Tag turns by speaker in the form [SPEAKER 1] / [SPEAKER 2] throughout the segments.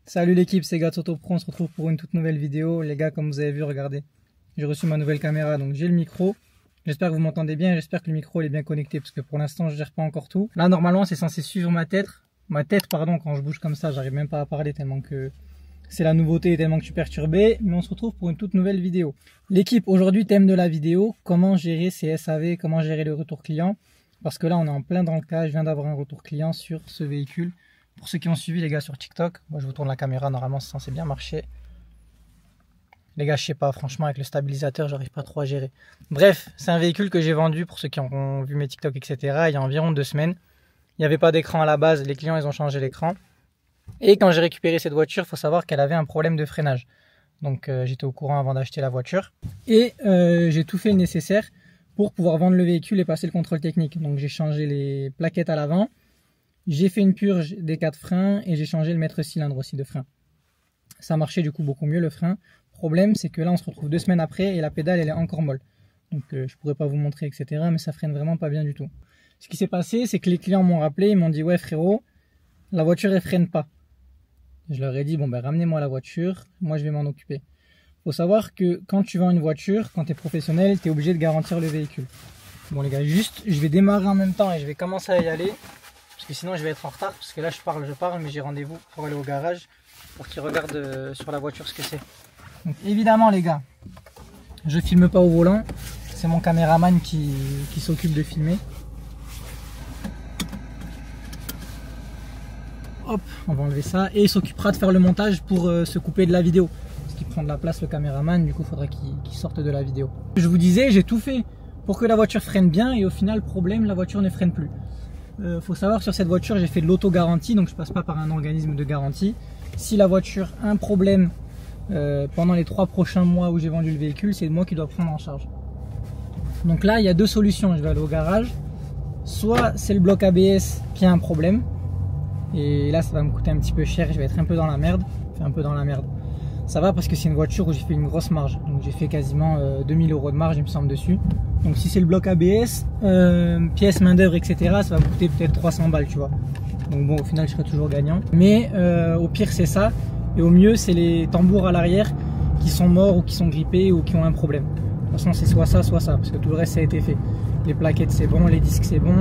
[SPEAKER 1] Salut l'équipe, c'est Gatz Auto Pro, on se retrouve pour une toute nouvelle vidéo. Les gars, comme vous avez vu, regardez, j'ai reçu ma nouvelle caméra, donc j'ai le micro. J'espère que vous m'entendez bien, j'espère que le micro est bien connecté, parce que pour l'instant je gère pas encore tout. Là normalement c'est censé suivre ma tête, quand je bouge comme ça, j'arrive même pas à parler tellement que c'est la nouveauté et tellement que je suis perturbé. Mais on se retrouve pour une toute nouvelle vidéo. L'équipe, aujourd'hui thème de la vidéo, comment gérer ses SAV, comment gérer le retour client. Parce que là on est en plein dans le cas, je viens d'avoir un retour client sur ce véhicule. Pour ceux qui ont suivi les gars sur TikTok, moi je vous tourne la caméra, normalement c'est censé bien marcher. Les gars, je sais pas, franchement avec le stabilisateur j'arrive pas trop à gérer. Bref, c'est un véhicule que j'ai vendu pour ceux qui ont vu mes TikTok, etc. il y a environ 2 semaines. Il n'y avait pas d'écran à la base, les clients ils ont changé l'écran. Et quand j'ai récupéré cette voiture, il faut savoir qu'elle avait un problème de freinage. Donc j'étais au courant avant d'acheter la voiture. Et j'ai tout fait le nécessaire pour pouvoir vendre le véhicule et passer le contrôle technique. Donc j'ai changé les plaquettes à l'avant. J'ai fait une purge des 4 freins et j'ai changé le maître cylindre aussi de frein. Ça marchait du coup beaucoup mieux le frein. Problème, c'est que là on se retrouve 2 semaines après et la pédale elle est encore molle. Donc je pourrais pas vous montrer, etc. Mais ça freine vraiment pas bien du tout. Ce qui s'est passé, c'est que les clients m'ont rappelé, ils m'ont dit ouais frérot, la voiture elle freine pas. Je leur ai dit bon ben ramenez-moi la voiture, moi je vais m'en occuper. Faut savoir que quand tu vends une voiture, quand tu es professionnel, tu es obligé de garantir le véhicule. Bon les gars, juste je vais démarrer en même temps et je vais commencer à y aller. Parce que sinon je vais être en retard, parce que là je parle, mais j'ai rendez-vous pour aller au garage pour qu'ils regardent sur la voiture ce que c'est. Donc évidemment les gars, je filme pas au volant, c'est mon caméraman qui s'occupe de filmer. Hop, on va enlever ça et il s'occupera de faire le montage pour se couper de la vidéo. Parce qu'il prend de la place le caméraman, du coup il faudrait qu'il sorte de la vidéo. Je vous disais, j'ai tout fait pour que la voiture freine bien et au final problème, la voiture ne freine plus. Faut savoir sur cette voiture j'ai fait de l'auto-garantie, donc je passe pas par un organisme de garantie. Si la voiture a un problème pendant les 3 prochains mois où j'ai vendu le véhicule, c'est moi qui dois prendre en charge. Donc là il y a 2 solutions, je vais aller au garage. Soit c'est le bloc ABS qui a un problème, et là ça va me coûter un petit peu cher, je vais être un peu dans la merde. Enfin un peu dans la merde. Ça va parce que c'est une voiture où j'ai fait une grosse marge. Donc j'ai fait quasiment 2000 € de marge il me semble dessus. Donc si c'est le bloc ABS, pièces, main d'œuvre, etc. ça va me coûter peut-être 300 balles tu vois. Donc bon au final je serai toujours gagnant. Mais au pire c'est ça. Et au mieux c'est les tambours à l'arrière qui sont morts ou qui sont grippés ou qui ont un problème. De toute façon c'est soit ça parce que tout le reste ça a été fait. Les plaquettes c'est bon, les disques c'est bon.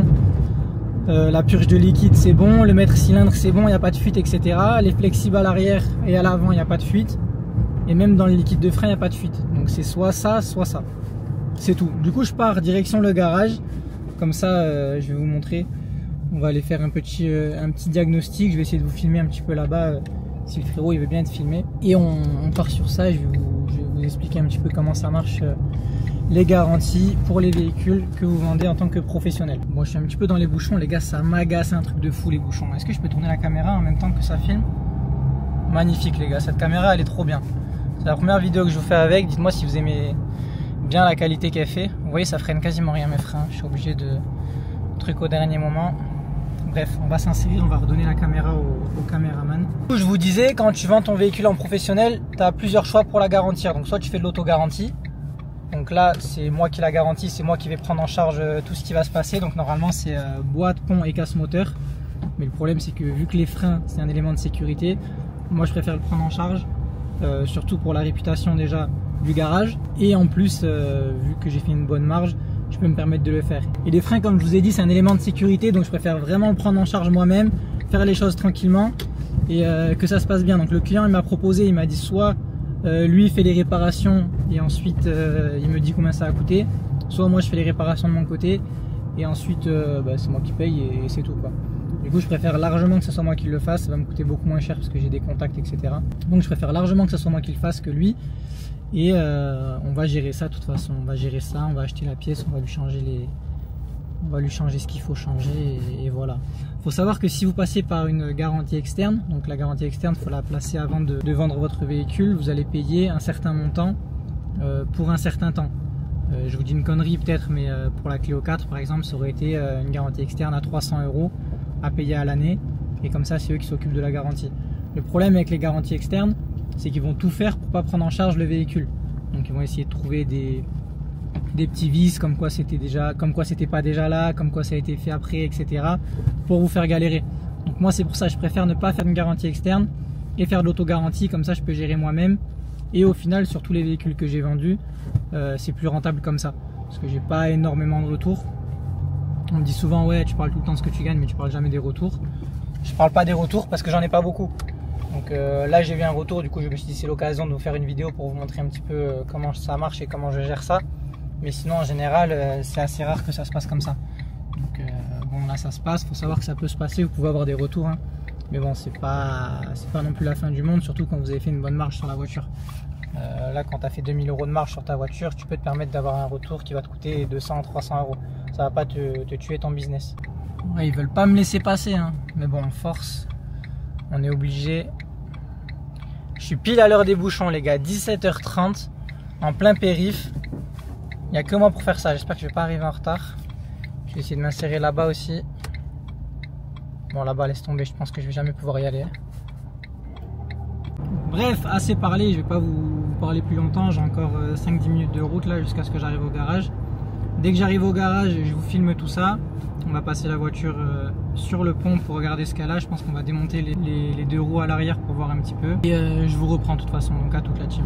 [SPEAKER 1] La purge de liquide c'est bon, le maître cylindre c'est bon, il n'y a pas de fuite, etc. Les flexibles à l'arrière et à l'avant il n'y a pas de fuite. Et même dans le liquide de frein il n'y a pas de fuite. Donc c'est soit ça, soit ça. C'est tout. Du coup je pars direction le garage. Comme ça je vais vous montrer. On va aller faire un petit diagnostic. Je vais essayer de vous filmer un petit peu là-bas si le frérot il veut bien être filmé. Et on part sur ça. Je vais vous expliquer un petit peu comment ça marche. Les garanties pour les véhicules que vous vendez en tant que professionnel. Moi je suis un petit peu dans les bouchons les gars, ça m'agace un truc de fou les bouchons. Est-ce que je peux tourner la caméra en même temps que ça filme? Magnifique les gars, cette caméra elle est trop bien. C'est la première vidéo que je vous fais avec, dites moi si vous aimez bien la qualité qu'elle fait. Vous voyez ça freine quasiment rien mes freins, je suis obligé de truc au dernier moment. Bref, on va s'insérer, on va redonner la caméra au caméraman. Je vous disais, quand tu vends ton véhicule en professionnel, tu as plusieurs choix pour la garantir. Donc soit tu fais de l'auto-garantie. Donc là, c'est moi qui la garantis, c'est moi qui vais prendre en charge tout ce qui va se passer. Donc normalement, c'est boîte, pont et casse moteur. Mais le problème, c'est que vu que les freins, c'est un élément de sécurité, moi je préfère le prendre en charge. Surtout pour la réputation déjà du garage. Et en plus, vu que j'ai fait une bonne marge, je peux me permettre de le faire. Et les freins, comme je vous ai dit, c'est un élément de sécurité. Donc je préfère vraiment le prendre en charge moi-même, faire les choses tranquillement et que ça se passe bien. Donc le client, il m'a proposé, il m'a dit soit... lui il fait les réparations et ensuite il me dit combien ça a coûté, soit moi je fais les réparations de mon côté et ensuite c'est moi qui paye et c'est tout quoi. Du coup je préfère largement que ce soit moi qui le fasse, ça va me coûter beaucoup moins cher parce que j'ai des contacts etc. Donc je préfère largement que ce soit moi qui le fasse que lui et on va gérer ça de toute façon, on va gérer ça, on va acheter la pièce, on va lui changer ce qu'il faut changer et voilà. Il faut savoir que si vous passez par une garantie externe, donc la garantie externe, il faut la placer avant de vendre votre véhicule, vous allez payer un certain montant pour un certain temps. Je vous dis une connerie peut-être, mais pour la Clio 4 par exemple, ça aurait été une garantie externe à 300 € à payer à l'année, et comme ça c'est eux qui s'occupent de la garantie. Le problème avec les garanties externes, c'est qu'ils vont tout faire pour ne pas prendre en charge le véhicule. Donc ils vont essayer de trouver des petits vices, comme quoi c'était pas déjà là, comme quoi ça a été fait après, etc. pour vous faire galérer. Donc moi c'est pour ça que je préfère ne pas faire une garantie externe et faire de l'auto-garantie, comme ça je peux gérer moi-même. Et au final, sur tous les véhicules que j'ai vendus, c'est plus rentable comme ça, parce que j'ai pas énormément de retours. On me dit souvent ouais, tu parles tout le temps de ce que tu gagnes, mais tu parles jamais des retours. Je parle pas des retours parce que j'en ai pas beaucoup. Donc là j'ai vu un retour, du coup je me suis dit c'est l'occasion de vous faire une vidéo pour vous montrer un petit peu comment ça marche et comment je gère ça. Mais sinon en général c'est assez rare que ça se passe comme ça. Donc bon, là ça se passe, faut savoir que ça peut se passer, vous pouvez avoir des retours, hein. Mais bon, c'est pas non plus la fin du monde, surtout quand vous avez fait une bonne marge sur la voiture. Là quand tu as fait 2000 € de marge sur ta voiture, tu peux te permettre d'avoir un retour qui va te coûter 200, 300 €. Ça va pas te tuer ton business. Ouais, ils veulent pas me laisser passer, hein. Mais bon, force, on est obligé. Je suis pile à l'heure des bouchons les gars, 17h30, en plein périph'. Il n'y a que moi pour faire ça, j'espère que je vais pas arriver en retard. Je vais essayer de m'insérer là-bas aussi. Bon, là-bas laisse tomber, je pense que je vais jamais pouvoir y aller. Bref, assez parlé, je vais pas vous parler plus longtemps, j'ai encore 5-10 minutes de route là jusqu'à ce que j'arrive au garage. Dès que j'arrive au garage, je vous filme tout ça. On va passer la voiture sur le pont pour regarder ce qu'elle a. Je pense qu'on va démonter les deux roues à l'arrière pour voir un petit peu. Et je vous reprends de toute façon, donc à toute la team.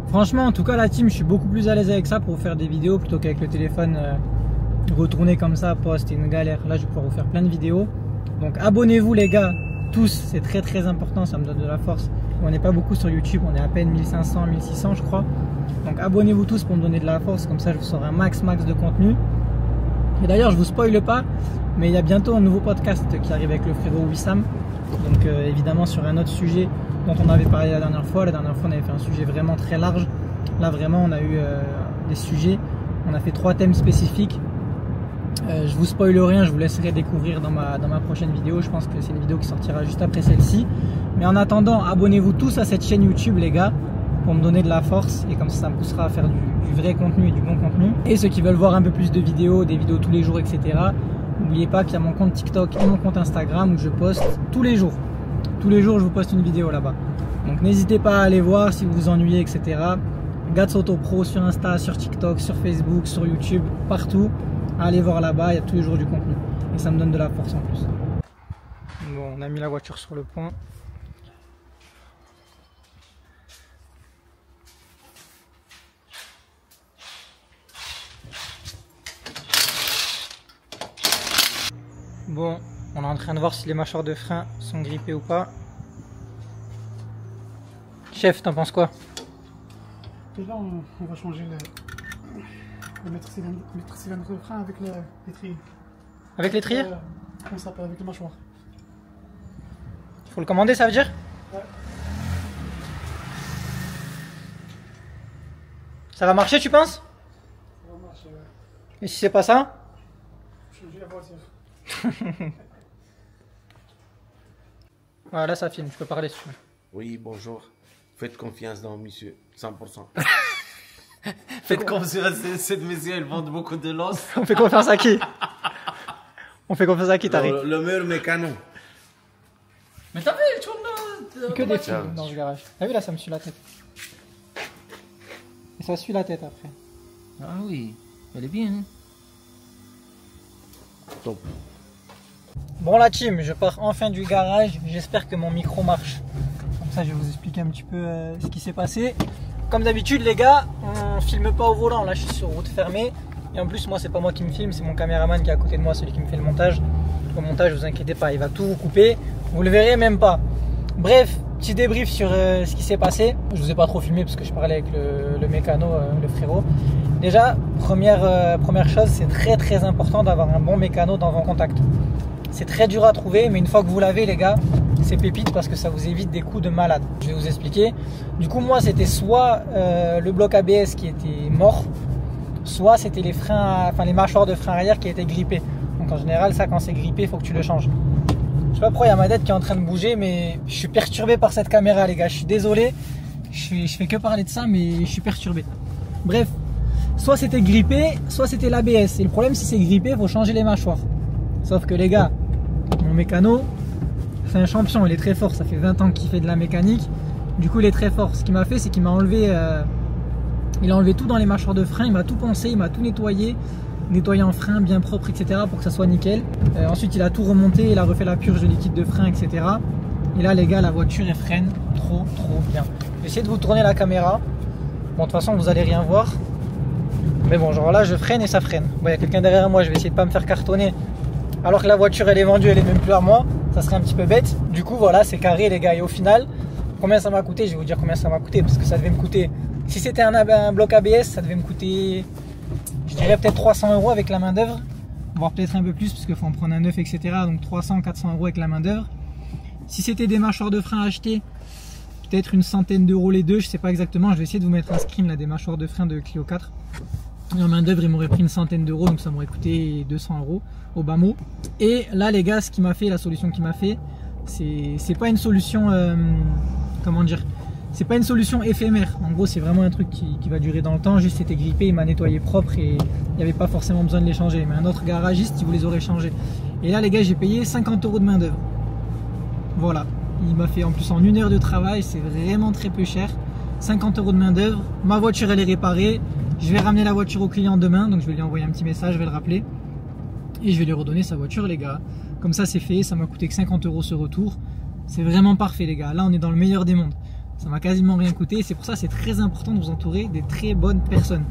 [SPEAKER 1] Franchement, en tout cas la team, je suis beaucoup plus à l'aise avec ça pour vous faire des vidéos plutôt qu'avec le téléphone retourné comme ça, poste, c'est une galère. Là, je vais pouvoir vous faire plein de vidéos. Donc abonnez-vous les gars, tous, c'est très important, ça me donne de la force. On n'est pas beaucoup sur YouTube, on est à peine 1500, 1600 je crois. Donc abonnez-vous tous pour me donner de la force, comme ça je vous sors un max de contenu. Et d'ailleurs je vous spoile pas, mais il y a bientôt un nouveau podcast qui arrive avec le frérot Wissam. Donc évidemment sur un autre sujet dont on avait parlé la dernière fois. La dernière fois on avait fait un sujet vraiment très large. Là vraiment on a eu des sujets, on a fait 3 thèmes spécifiques. Je vous spoile rien, je vous laisserai découvrir dans ma prochaine vidéo. Je pense que c'est une vidéo qui sortira juste après celle-ci. Mais en attendant, abonnez-vous tous à cette chaîne YouTube les gars, pour me donner de la force, et comme ça me poussera à faire du vrai contenu et du bon contenu. Et ceux qui veulent voir un peu plus de vidéos, des vidéos tous les jours, etc. N'oubliez pas qu'il y a mon compte TikTok et mon compte Instagram où je poste tous les jours. Tous les jours je vous poste une vidéo là-bas. Donc n'hésitez pas à aller voir si vous vous ennuyez, etc. Gats Auto Pro sur Insta, sur TikTok, sur Facebook, sur YouTube, partout. Allez voir là-bas, il y a tous les jours du contenu. Et ça me donne de la force en plus. Bon, on a mis la voiture sur le pont. Bon, on est en train de voir si les mâchoires de frein sont grippées ou pas. Chef, t'en penses quoi?
[SPEAKER 2] Déjà, on va changer le mètre cylindre de frein avec l'étrier.
[SPEAKER 1] Avec l'étrier?
[SPEAKER 2] On s'appelle avec le mâchoire.
[SPEAKER 1] Faut le commander, ça veut dire?
[SPEAKER 2] Ouais.
[SPEAKER 1] Ça va marcher, tu penses?
[SPEAKER 2] Ça va marcher, ouais.
[SPEAKER 1] Et si c'est pas ça?
[SPEAKER 2] Changer la voiture.
[SPEAKER 1] Voilà, là ça filme, je peux parler dessus.
[SPEAKER 3] Oui, bonjour. Faites confiance dans monsieur, 100%.
[SPEAKER 4] Faites confiance à cette monsieur, elle vend beaucoup de l'os.
[SPEAKER 1] On fait confiance à qui? On fait confiance à qui, Tariq?
[SPEAKER 3] Le meilleur mécano.
[SPEAKER 4] Mais t'as vu, il tourne
[SPEAKER 1] Que des films dans ce garage. T'as vu là, ça me suit la tête. Et ça suit la tête après.
[SPEAKER 4] Ah oui, elle est bien. Hein.
[SPEAKER 3] Top.
[SPEAKER 1] Bon la team, je pars enfin du garage. J'espère que mon micro marche. Comme ça, je vais vous expliquer un petit peu ce qui s'est passé. Comme d'habitude les gars, on filme pas au volant. Là, je suis sur route fermée. Et en plus, moi, c'est pas moi qui me filme, c'est mon caméraman qui est à côté de moi, celui qui me fait le montage. Au montage, vous inquiétez pas, il va tout vous couper. Vous le verrez même pas. Bref, petit débrief sur ce qui s'est passé. Je vous ai pas trop filmé parce que je parlais avec le mécano, le frérot. Déjà, première chose, c'est très important d'avoir un bon mécano dans vos contacts. C'est très dur à trouver, mais une fois que vous l'avez les gars, c'est pépite parce que ça vous évite des coups de malade. Je vais vous expliquer. Du coup, moi, c'était soit le bloc ABS qui était mort, soit c'était les freins, enfin les mâchoires de frein arrière qui étaient grippées. Donc en général, ça, quand c'est grippé, il faut que tu le changes. Je sais pas pourquoi il y a ma tête qui est en train de bouger, mais je suis perturbé par cette caméra les gars. Je suis désolé, je fais que parler de ça, mais je suis perturbé. Bref, soit c'était grippé, soit c'était l'ABS. Et le problème, si c'est grippé, il faut changer les mâchoires. Sauf que les gars, mon mécano, c'est un champion, il est très fort. Ça fait 20 ans qu'il fait de la mécanique. Du coup, il est très fort. Ce qu'il m'a fait, c'est qu'il m'a enlevé, il a enlevé tout dans les mâchoires de frein. Il m'a tout poncé, il m'a tout nettoyé en frein bien propre, etc. pour que ça soit nickel. Ensuite, il a tout remonté, il a refait la purge de liquide de frein, etc. Et là les gars, la voiture elle freine trop bien. Je vais essayer de vous tourner la caméra. Bon, de toute façon vous allez rien voir. Mais bon, genre là je freine et ça freine. Bon, il y a quelqu'un derrière moi, je vais essayer de pas me faire cartonner. Alors que la voiture elle est vendue, elle est même plus à moi. Ça serait un petit peu bête. Du coup voilà, c'est carré les gars. Et au final, combien ça m'a coûté? Je vais vous dire combien ça m'a coûté. Parce que ça devait me coûter, si c'était un bloc ABS, ça devait me coûter, je dirais peut-être 300 € avec la main d'œuvre. Voire peut-être un peu plus parce qu'il faut en prendre un neuf, etc. Donc 300-400 € avec la main d'œuvre. Si c'était des mâchoires de frein à acheter, peut-être une centaine d'euros les deux, je sais pas exactement. Je vais essayer de vous mettre un screen là, des mâchoires de frein de Clio 4. Et en main d'œuvre, il m'aurait pris une centaine d'euros, donc ça m'aurait coûté 200 € au bas mot. Et là, les gars, ce qui m'a fait, la solution qui m'a fait, c'est pas une solution, comment dire, c'est pas une solution éphémère. En gros, c'est vraiment un truc qui va durer dans le temps. Juste, c'était grippé, il m'a nettoyé propre et il n'y avait pas forcément besoin de les changer. Mais un autre garagiste, il vous les aurait changés. Et là, les gars, j'ai payé 50 € de main d'œuvre. Voilà. Il m'a fait en plus en 1 heure de travail, c'est vraiment très peu cher. 50 € de main d'œuvre. Ma voiture, elle est réparée. Je vais ramener la voiture au client demain, donc je vais lui envoyer un petit message, je vais le rappeler. Et je vais lui redonner sa voiture, les gars. Comme ça, c'est fait. Ça m'a coûté que 50 € ce retour. C'est vraiment parfait, les gars. Là, on est dans le meilleur des mondes. Ça m'a quasiment rien coûté. C'est pour ça que c'est très important de vous entourer des très bonnes personnes.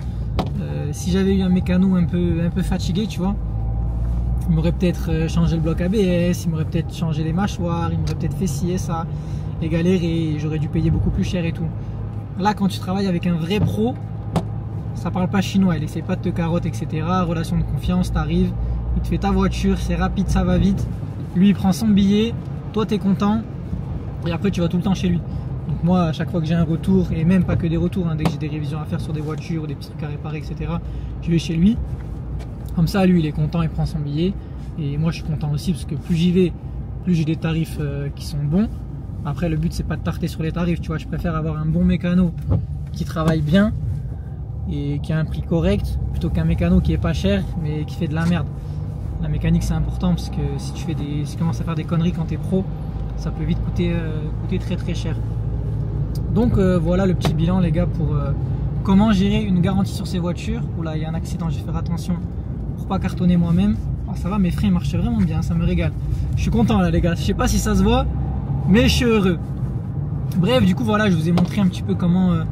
[SPEAKER 1] Si j'avais eu un mécano un peu fatigué, tu vois, il m'aurait peut-être changé le bloc ABS, il m'aurait peut-être changé les mâchoires, il m'aurait peut-être fait ci et ça, et galéré, j'aurais dû payer beaucoup plus cher et tout. Là, quand tu travailles avec un vrai pro, ça parle pas chinois, il essaie pas de te carotte, etc. Relation de confiance, t'arrives, il te fait ta voiture, c'est rapide, ça va vite. Lui, il prend son billet, toi, t'es content, et après, tu vas tout le temps chez lui. Donc moi, à chaque fois que j'ai un retour, et même pas que des retours, hein, dès que j'ai des révisions à faire sur des voitures, des petits trucs à réparer, etc., je vais chez lui. Comme ça, lui, il est content, il prend son billet. Et moi, je suis content aussi, parce que plus j'y vais, plus j'ai des tarifs qui sont bons. Après, le but, c'est pas de tarter sur les tarifs, tu vois. Je préfère avoir un bon mécano qui travaille bien et qui a un prix correct, plutôt qu'un mécano qui est pas cher, mais qui fait de la merde. La mécanique, c'est important, parce que si tu commences à faire des conneries quand tu es pro, ça peut vite coûter très cher. Donc voilà le petit bilan, les gars, pour comment gérer une garantie sur ces voitures. Oula, il y a un accident, je vais faire attention pour pas cartonner moi-même. Oh, ça va, mes freins marchaient vraiment bien, ça me régale. Je suis content là, les gars. Je sais pas si ça se voit, mais je suis heureux. Bref, du coup, voilà, je vous ai montré un petit peu comment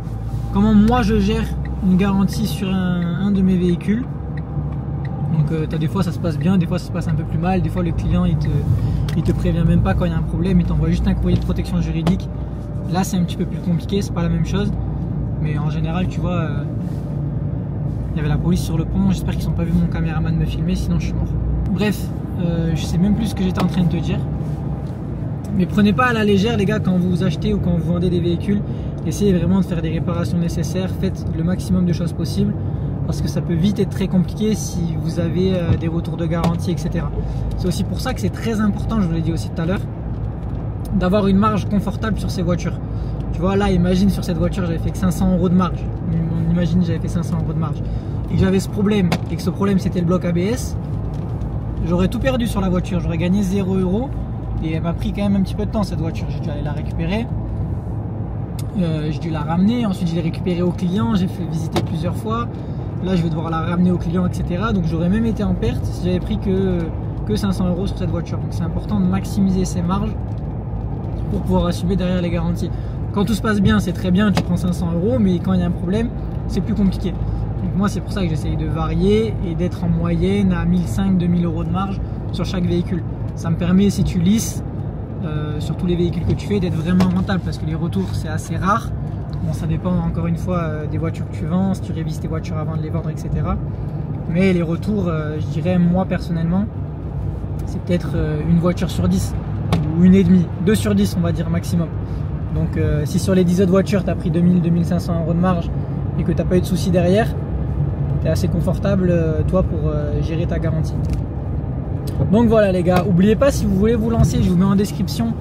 [SPEAKER 1] moi je gère une garantie sur un de mes véhicules. Donc des fois ça se passe bien, des fois ça se passe un peu plus mal. Des fois le client il te prévient même pas quand il y a un problème, il t'envoie juste un courrier de protection juridique. Là c'est un petit peu plus compliqué, c'est pas la même chose. Mais en général, tu vois, il y avait la police sur le pont. J'espère qu'ils n'ont pas vu mon caméraman me filmer, sinon je suis mort. Bref, je sais même plus ce que j'étais en train de te dire. Mais prenez pas à la légère, les gars, quand vous achetez ou quand vous vendez des véhicules. Essayez vraiment de faire des réparations nécessaires. Faites le maximum de choses possibles, parce que ça peut vite être très compliqué si vous avez des retours de garantie, etc. C'est aussi pour ça que c'est très important, je vous l'ai dit aussi tout à l'heure, d'avoir une marge confortable sur ces voitures. Tu vois, là, imagine sur cette voiture, j'avais fait que 500 € de marge. Imagine, j'avais fait 500 € de marge. Et que j'avais ce problème, et que ce problème c'était le bloc ABS, j'aurais tout perdu sur la voiture. J'aurais gagné 0 €. Et elle m'a pris quand même un petit peu de temps, cette voiture. J'ai dû aller la récupérer. J'ai dû la ramener. Ensuite, je l'ai récupérée au client. J'ai fait visiter plusieurs fois. Là, je vais devoir la ramener au client, etc. Donc, j'aurais même été en perte si j'avais pris que 500 € sur cette voiture. Donc, c'est important de maximiser ses marges pour pouvoir assumer derrière les garanties. Quand tout se passe bien, c'est très bien, tu prends 500 €, mais quand il y a un problème, c'est plus compliqué. Donc moi, c'est pour ça que j'essaye de varier et d'être en moyenne à 1500-2000 € de marge sur chaque véhicule. Ça me permet, si tu lisses sur tous les véhicules que tu fais, d'être vraiment rentable, parce que les retours, c'est assez rare. Bon, ça dépend encore une fois des voitures que tu vends, si tu révises tes voitures avant de les vendre, etc. Mais les retours, je dirais, moi personnellement, c'est peut-être une voiture sur 10 ou une et demie, 2 sur 10 on va dire maximum. Donc si sur les 10 autres voitures tu as pris 2000-2500 € de marge et que tu n'as pas eu de soucis derrière, tu es assez confortable toi pour gérer ta garantie. Donc voilà les gars, n'oubliez pas, si vous voulez vous lancer, je vous mets en description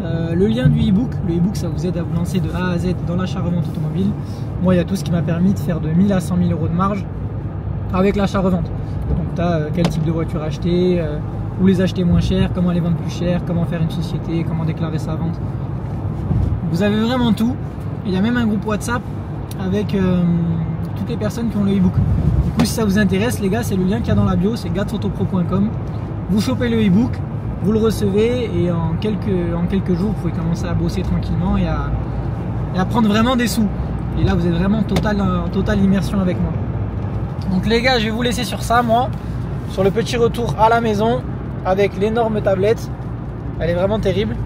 [SPEAKER 1] le lien du e-book. Le e-book, ça vous aide à vous lancer de A à Z dans l'achat-revente automobile. Moi, il y a tout ce qui m'a permis de faire de 1000 à 100 000 € de marge avec l'achat-revente. Donc tu as quel type de voiture acheter, où les acheter moins cher, comment les vendre plus cher, comment faire une société, comment déclarer sa vente. Vous avez vraiment tout. Il y a même un groupe WhatsApp avec toutes les personnes qui ont le e-book. Du coup, si ça vous intéresse, les gars, c'est le lien qu'il y a dans la bio, c'est gatsauto.pro.com. Vous chopez le e-book vous le recevez et en quelques jours, vous pouvez commencer à bosser tranquillement et à prendre vraiment des sous. Et là, vous êtes vraiment en totale immersion avec moi. Donc les gars, je vais vous laisser sur ça, moi, sur le petit retour à la maison avec l'énorme tablette. Elle est vraiment terrible.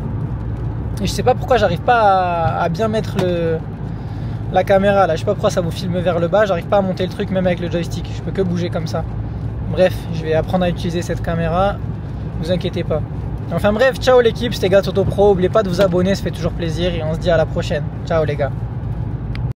[SPEAKER 1] Et je sais pas pourquoi j'arrive pas à bien mettre la caméra là. Je sais pas pourquoi ça vous filme vers le bas. J'arrive pas à monter le truc même avec le joystick. Je peux que bouger comme ça. Bref, je vais apprendre à utiliser cette caméra. Ne vous inquiétez pas. Enfin bref, ciao l'équipe, c'était Gattoto Pro. N'oubliez pas de vous abonner, ça fait toujours plaisir. Et on se dit à la prochaine. Ciao les gars.